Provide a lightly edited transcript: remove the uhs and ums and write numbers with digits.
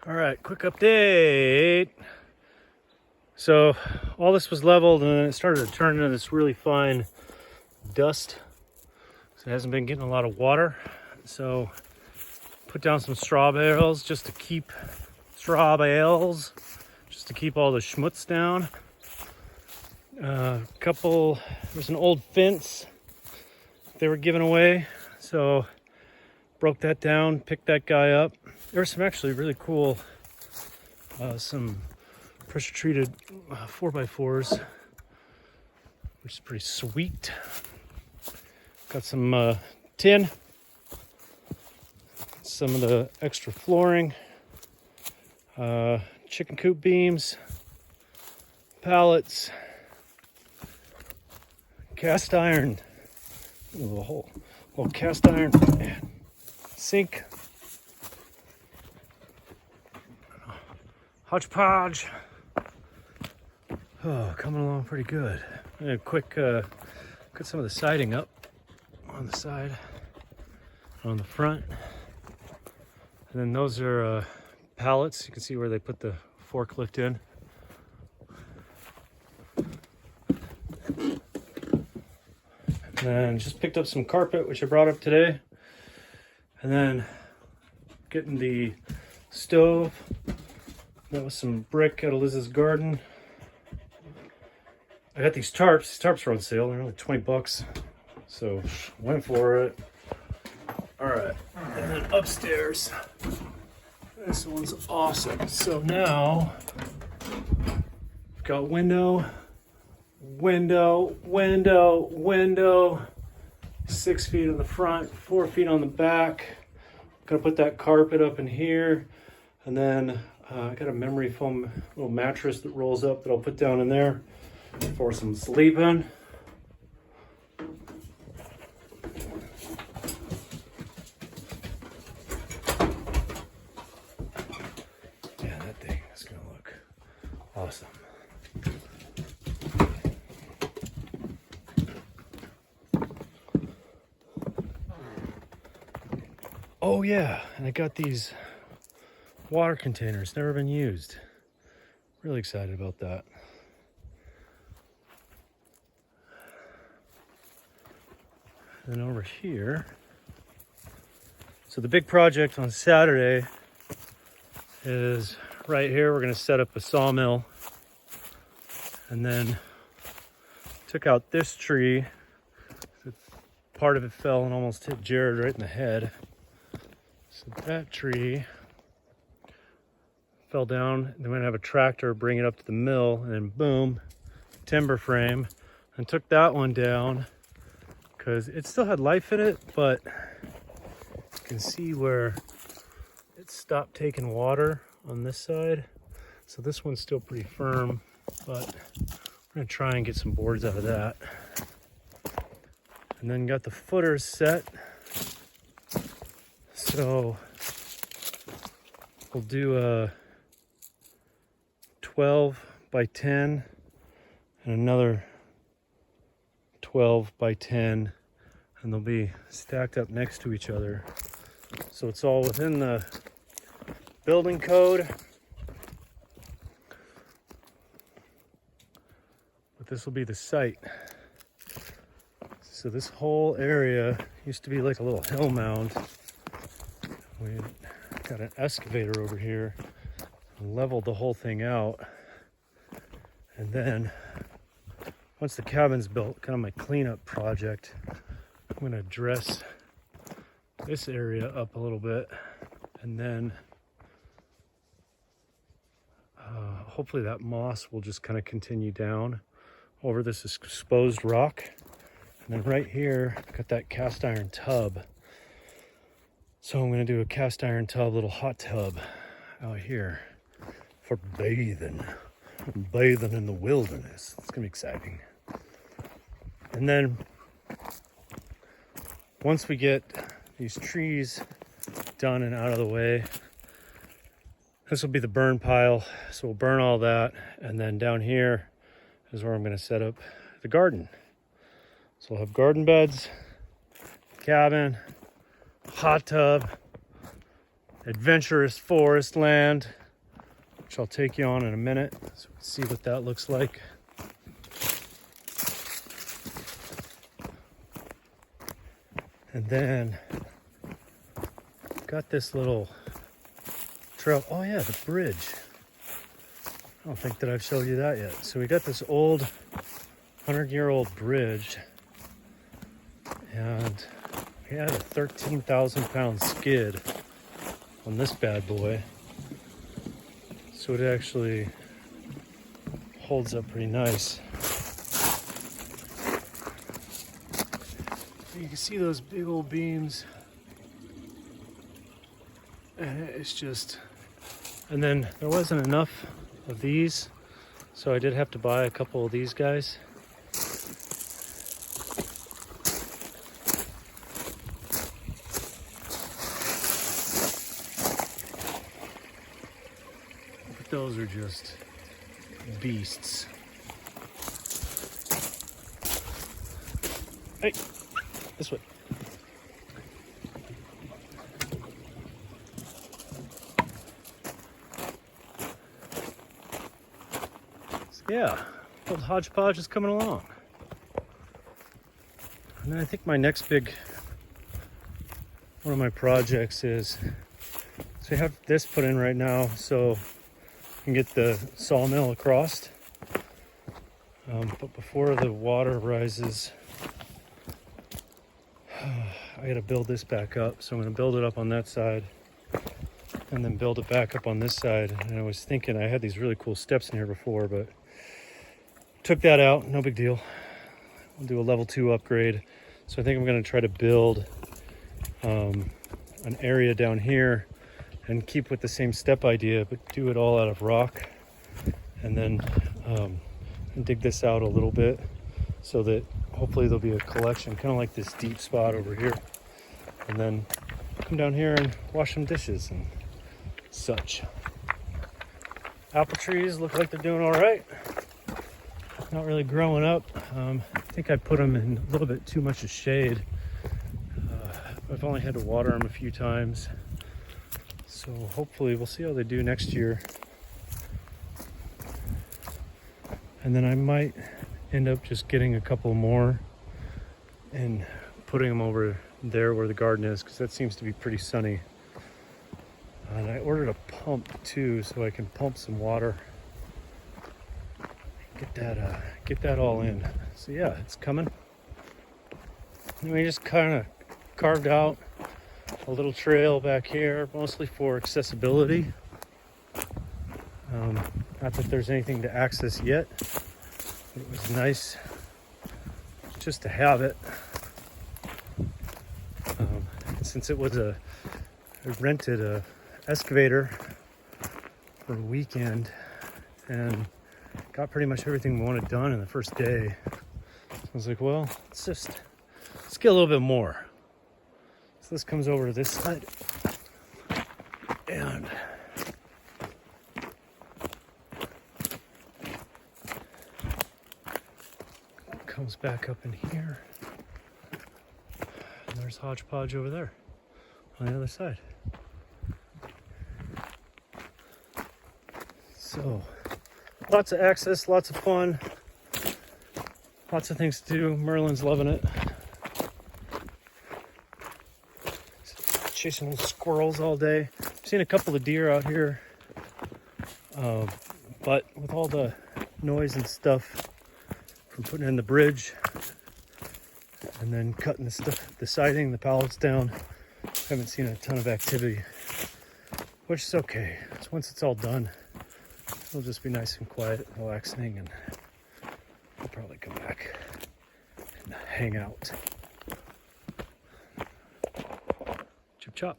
All right, quick update. So all this was leveled and then it started to turn into this really fine dust. So it hasn't been getting a lot of water. So put down some straw bales just to keep all the schmutz down. There's an old fence they were giving away. So broke that down, picked that guy up. There were some actually really cool, some pressure treated 4x4s, which is pretty sweet. Got some tin, some of the extra flooring, chicken coop beams, pallets, cast iron, a whole cast iron sink, Hodgepodge. Oh, coming along pretty good. I'm gonna quick cut some of the siding up on the side, on the front, and then those are pallets. You can see where they put the forklift in. And then just picked up some carpet, which I brought up today, and then getting the stove. That was some brick out of Liz's garden. I got these tarps. These tarps are on sale. They're only 20 bucks. So went for it. All right. And then upstairs. This one's awesome. So now we've got window, 6 feet on the front, 4 feet on the back. Gonna put that carpet up in here. And then I got a memory foam little mattress that rolls up that I'll put down in there for some sleeping. Yeah, that thing is gonna look awesome. Oh yeah, and I got these water containers, never been used. Really excited about that. And then over here, so the big project on Saturday is right here. We're gonna set up a sawmill, and then took out this tree. Part of it fell and almost hit Jared right in the head. So that tree fell down. Then we're gonna have a tractor bring it up to the mill, and then boom, timber frame. And took that one down because it still had life in it, but you can see where it stopped taking water on this side. So this one's still pretty firm, but we're gonna try and get some boards out of that. And then got the footers set. So we'll do a 12 by 10 and another 12 by 10, and they'll be stacked up next to each other. So it's all within the building code. But this will be the site. So this whole area used to be like a little hill mound. We got an excavator over here and leveled the whole thing out. And then once the cabin's built, kind of my cleanup project, I'm gonna dress this area up a little bit, and then hopefully that moss will just kind of continue down over this exposed rock. And then right here, got that cast iron tub. So I'm gonna do a cast iron tub, little hot tub out here for bathing in the wilderness. It's gonna be exciting. And then once we get these trees done and out of the way, this will be the burn pile. So we'll burn all that. And then down here is where I'm gonna set up the garden. So we'll have garden beds, cabin, hot tub, adventurous forest land, which I'll take you on in a minute. So we can see what that looks like. And then got this little trail. Oh yeah, the bridge. I don't think that I've showed you that yet. So we got this old 100-year-old bridge, and we had a 13,000-pound skid on this bad boy. So it actually holds up pretty nice. You can see those big old beams, and it's just, and then there wasn't enough of these, so I did have to buy a couple of these guys. But those are just beasts. Hey, this way. Yeah, old Hodgepodge is coming along. And then I think my next big, one of my projects is, so I have this put in right now so I can get the sawmill across. But before the water rises, I gotta build this back up. So I'm gonna build it up on that side and then build it back up on this side. And I was thinking I had these really cool steps in here before, but took that out, no big deal. We'll do a level 2 upgrade. So I think I'm gonna try to build an area down here and keep with the same step idea, but do it all out of rock. And then dig this out a little bit so that hopefully there'll be a collection, kind of like this deep spot over here. And then come down here and wash some dishes and such. Apple trees look like they're doing all right. Not really growing up. I think I put them in a little bit too much of shade. I've only had to water them a few times. So hopefully we'll see how they do next year. And then I might end up just getting a couple more and putting them over there where the garden is, because that seems to be pretty sunny. And I ordered a pump too, so I can pump some water. Get that all in. So yeah, it's coming. And we just kind of carved out a little trail back here, mostly for accessibility. Not that there's anything to access yet, but it was nice just to have it. Since it was I rented a excavator for a weekend and got pretty much everything we wanted done in the first day. I was like, well, let's get a little bit more. So this comes over to this side and comes back up in here. And there's Hodgepodge over there on the other side. So lots of access, lots of fun, lots of things to do. Merlin's loving it. Chasing those squirrels all day. I've seen a couple of deer out here, but with all the noise and stuff from putting in the bridge and then cutting the siding, the pallets down, I haven't seen a ton of activity, which is okay. So once it's all done, it'll just be nice and quiet, relaxing, and I'll probably come back and hang out. Chop chop.